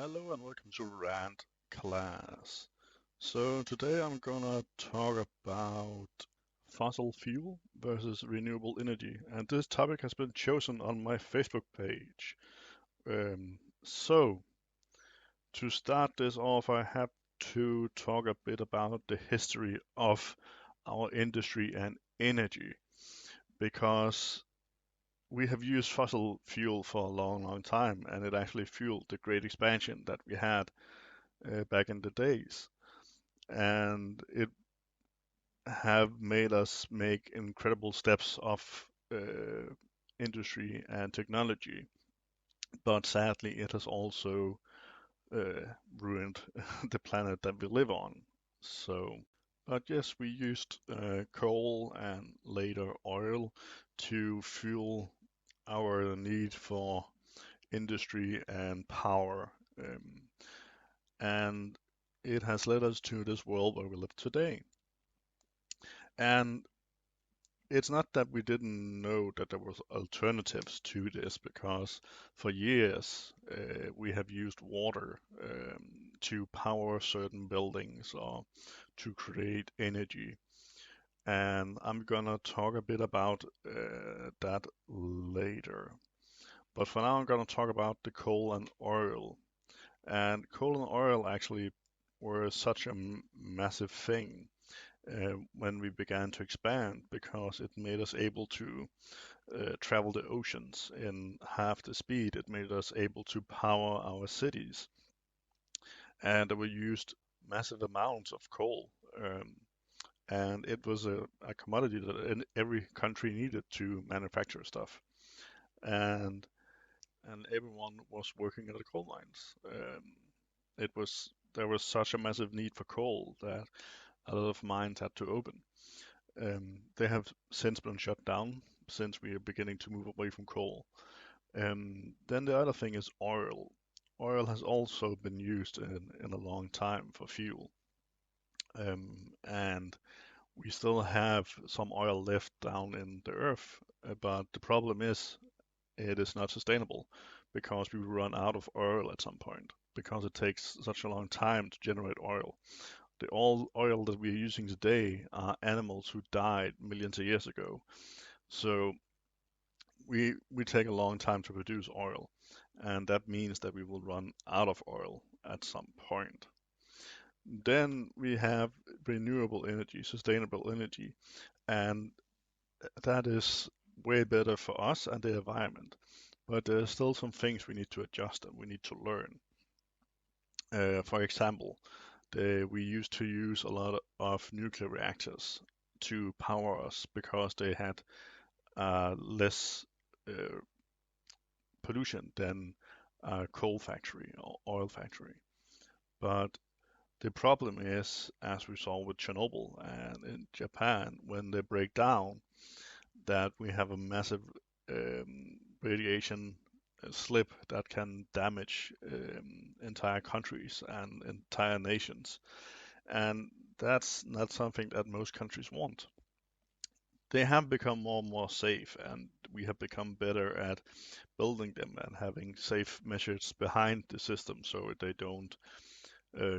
Hello and welcome to Rand class. So today I'm gonna talk about fossil fuel versus renewable energy, and this topic has been chosen on my Facebook page. So to start this off, I have to talk a bit about the history of our industry and energy, because we have used fossil fuel for a long, long time, and it actually fueled the great expansion that we had back in the days, and it have made us make incredible steps of industry and technology. But sadly, it has also uh, ruined the planet that we live on. So, but yes, we used coal and later oil to fuel our need for industry and power. And it has led us to this world where we live today. And it's not that we didn't know that there was alternatives to this, because for years we have used water to power certain buildings or to create energy. And I'm gonna talk a bit about that later. But for now, I'm gonna talk about the coal and oil. And coal and oil actually were such a massive thing when we began to expand, because it made us able to travel the oceans in half the speed. It made us able to power our cities, and we used massive amounts of coal. And it was a commodity that every country needed to manufacture stuff, and everyone was working at the coal mines. It was There was such a massive need for coal that a lot of mines had to open. They have since been shut down since we are beginning to move away from coal. Then the other thing is oil. Oil has also been used in a long time for fuel. And we still have some oil left down in the earth, but the problem is it is not sustainable, because we will run out of oil at some point, because it takes such a long time to generate oil. The oil that we're using today are animals who died millions of years ago. So we take a long time to produce oil, and that means that we will run out of oil at some point. Then we have renewable energy, sustainable energy, and that is way better for us and the environment. But there are still some things we need to adjust and we need to learn. For example, we used to use a lot of nuclear reactors to power us, because they had less uh, pollution than a coal factory or oil factory. But the problem is, as we saw with Chernobyl and in Japan, when they break down, that we have a massive radiation slip that can damage entire countries and entire nations. And that's not something that most countries want. They have become more and more safe, and we have become better at building them and having safe measures behind the system so they don't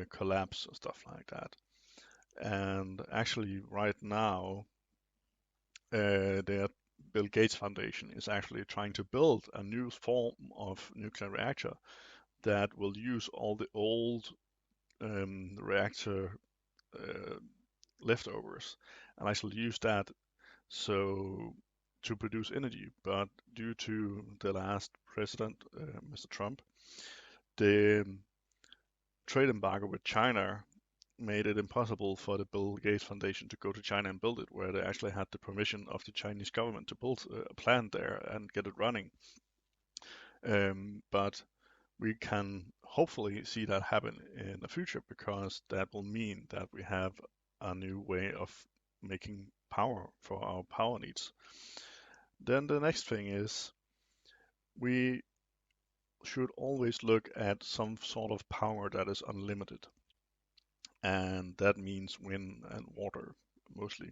collapse and stuff like that. And actually, right now, the Bill Gates Foundation is actually trying to build a new form of nuclear reactor that will use all the old reactor uh, leftovers and actually use that so to produce energy. But due to the last president, Mr. Trump, the trade embargo with China made it impossible for the Bill Gates Foundation to go to China and build it, where they actually had the permission of the Chinese government to build a plant there and get it running. But we can hopefully see that happen in the future, because that will mean that we have a new way of making power for our power needs. Then the next thing is, we should always look at some sort of power that is unlimited, and that means wind and water mostly,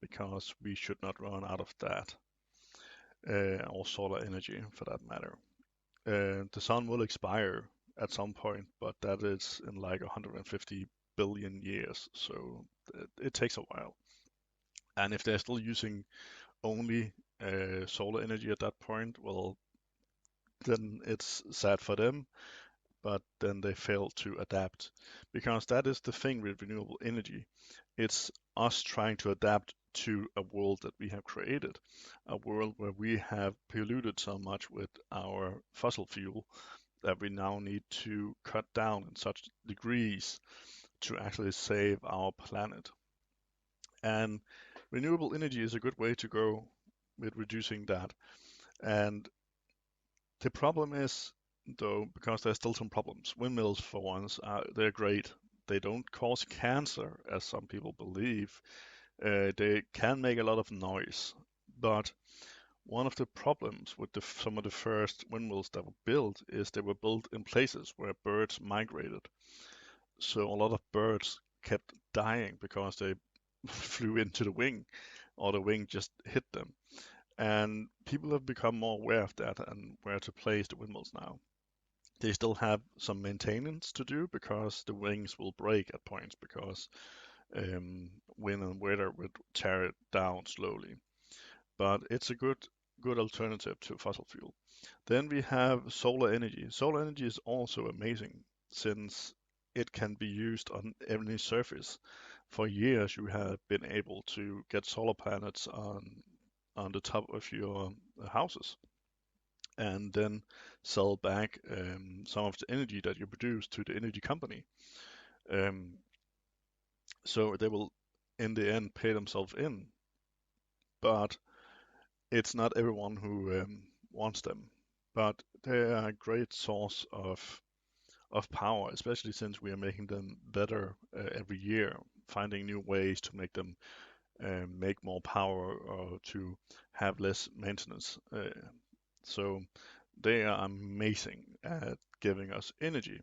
because we should not run out of that, or solar energy for that matter. The sun will expire at some point, but that is in like 150 billion years, so it takes a while. And if they're still using only solar energy at that point, well, then it's sad for them, but then they fail to adapt. Because that is the thing with renewable energy. It's us trying to adapt to a world that we have created, a world where we have polluted so much with our fossil fuel that we now need to cut down in such degrees to actually save our planet. And renewable energy is a good way to go with reducing that. And the problem is, though, because there's still some problems. Windmills, for once, they're great. They don't cause cancer, as some people believe. They can make a lot of noise. But one of the problems with some of the first windmills that were built is they were built in places where birds migrated. So a lot of birds kept dying because they flew into the wing or the wing just hit them. And people have become more aware of that and where to place the windmills now. They still have some maintenance to do because the wings will break at points because wind and weather would tear it down slowly. But it's a good alternative to fossil fuel. Then we have solar energy. Solar energy is also amazing since it can be used on any surface. For years, you have been able to get solar panels on the top of your houses and then sell back some of the energy that you produce to the energy company. Um, so they will, in the end, pay themselves in, but it's not everyone who wants them. But they are a great source of power, especially since we are making them better every year, finding new ways to make them make more power or to have less maintenance. So they are amazing at giving us energy.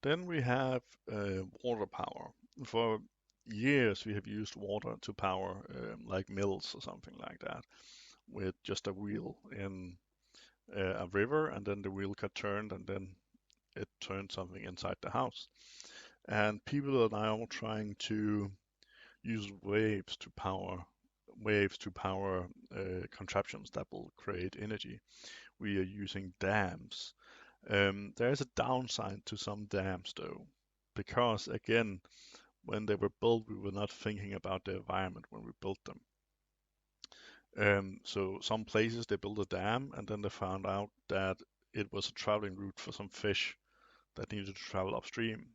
Then we have water power. For years, we have used water to power like mills or something like that, with just a wheel in a river, and then the wheel got turned, and then it turned something inside the house. And people are now trying to use waves to power contraptions that will create energy. We are using dams. There is a downside to some dams, though, because again, when they were built, we were not thinking about the environment when we built them. So some places they built a dam, and then they found out that it was a traveling route for some fish that needed to travel upstream.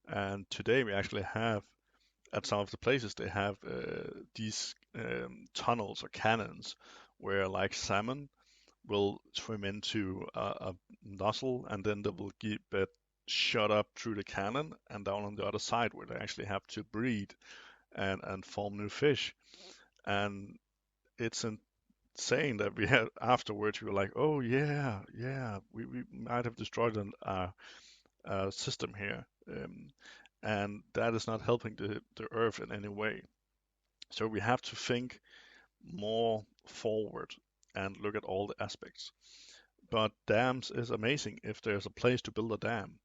And today we actually have, at some of the places, they have these tunnels or cannons where, like salmon, will swim into a nozzle and then they will get shot up through the cannon and down on the other side where they actually have to breed and form new fish. And it's insane that we had afterwards we were like, oh yeah, yeah, we might have destroyed a system here. And that is not helping the earth in any way. So we have to think more forward and look at all the aspects. But dams is amazing if there's a place to build a dam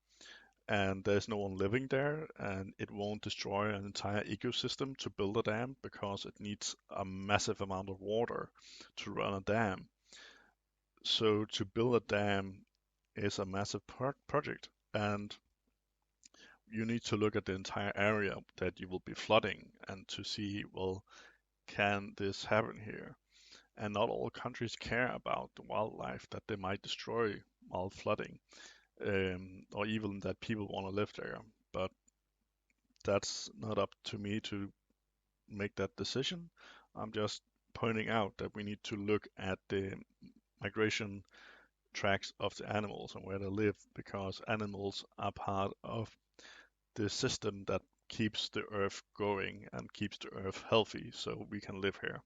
and there's no one living there and it won't destroy an entire ecosystem to build a dam because it needs a massive amount of water to run a dam. So to build a dam is a massive project and you need to look at the entire area that you will be flooding and to see, well, can this happen here? And not all countries care about the wildlife that they might destroy while flooding, or even that people want to live there. But that's not up to me to make that decision. I'm just pointing out that we need to look at the migration tracks of the animals and where they live because animals are part of the system that keeps the earth going and keeps the earth healthy so we can live here.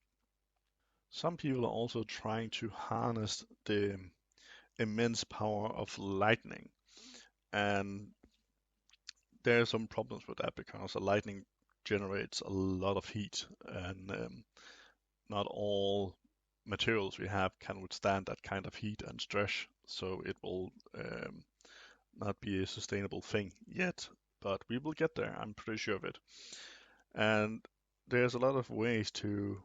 Some people are also trying to harness the immense power of lightning. And there are some problems with that because the lightning generates a lot of heat, and not all materials we have can withstand that kind of heat and stress. So it will not be a sustainable thing yet, but we will get there. I'm pretty sure of it. And there's a lot of ways to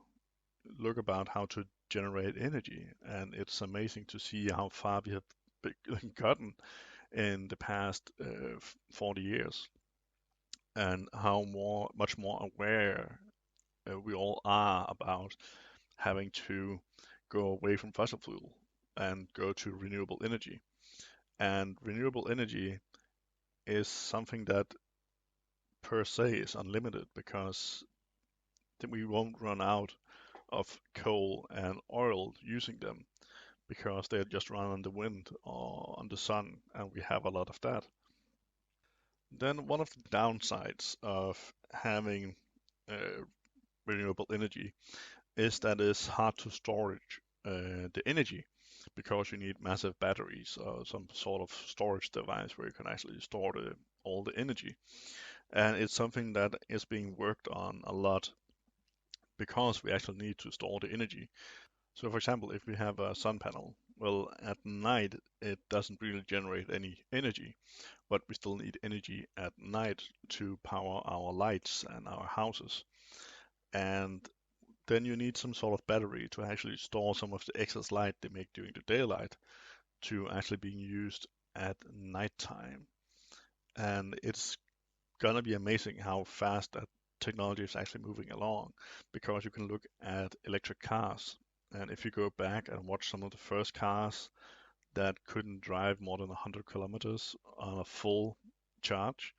look about how to generate energy, and it's amazing to see how far we have gotten in the past 40 years, and how much more aware we all are about having to go away from fossil fuel and go to renewable energy. And renewable energy is something that per se is unlimited because we won't run out of coal and oil using them because they just run on the wind or on the sun, and we have a lot of that. Then one of the downsides of having uh, renewable energy is that it's hard to storage the energy because you need massive batteries or some sort of storage device where you can actually store all the energy. And it's something that is being worked on a lot because we actually need to store the energy. So, for example, if we have a sun panel, well, at night it doesn't really generate any energy, but we still need energy at night to power our lights and our houses. And then you need some sort of battery to actually store some of the excess light they make during the daylight to actually being used at nighttime. And it's gonna be amazing how fast that technology is actually moving along because you can look at electric cars. And if you go back and watch some of the first cars that couldn't drive more than 100 kilometers on a full charge,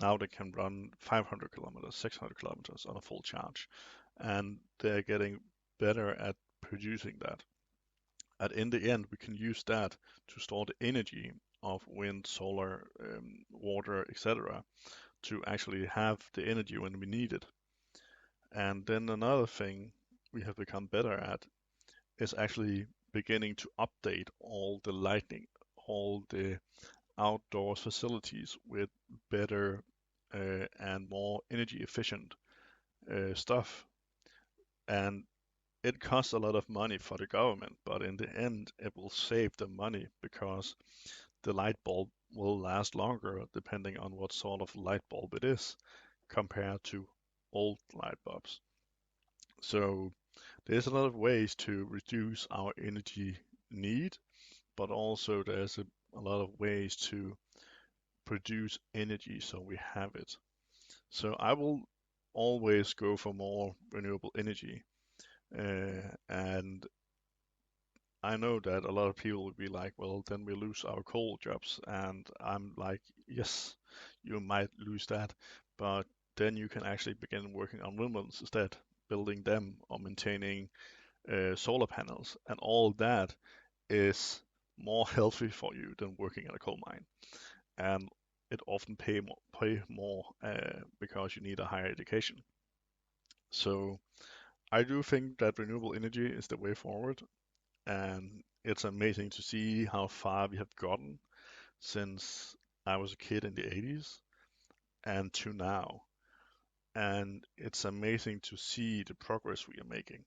now they can run 500 kilometers, 600 kilometers on a full charge. And they're getting better at producing that. And in the end, we can use that to store the energy of wind, solar, water, etc., to actually have the energy when we need it. And then another thing we have become better at is actually beginning to update all the lighting, all the outdoors facilities with better and more energy efficient stuff. And it costs a lot of money for the government, but in the end, it will save them money because the light bulb will last longer depending on what sort of light bulb it is compared to old light bulbs. So there's a lot of ways to reduce our energy need, but also there's a lot of ways to produce energy so we have it. So I will always go for more renewable energy. And I know that a lot of people would be like, well, then we lose our coal jobs. And I'm like, yes, you might lose that, but then you can actually begin working on windmills instead, building them or maintaining solar panels. And all that is more healthy for you than working at a coal mine. And it often pay more because you need a higher education. So I do think that renewable energy is the way forward, and it's amazing to see how far we have gotten since I was a kid in the 80s and to now. And it's amazing to see the progress we are making.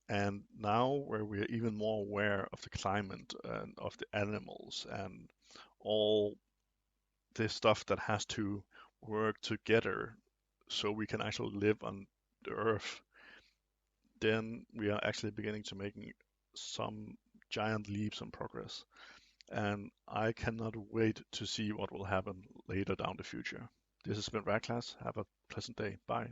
And now, where we are even more aware of the climate and of the animals and all this stuff that has to work together so we can actually live on the earth, then we are actually beginning to making some giant leaps in progress. And I cannot wait to see what will happen later down the future. This has been Ragclass. Have a pleasant day. Bye.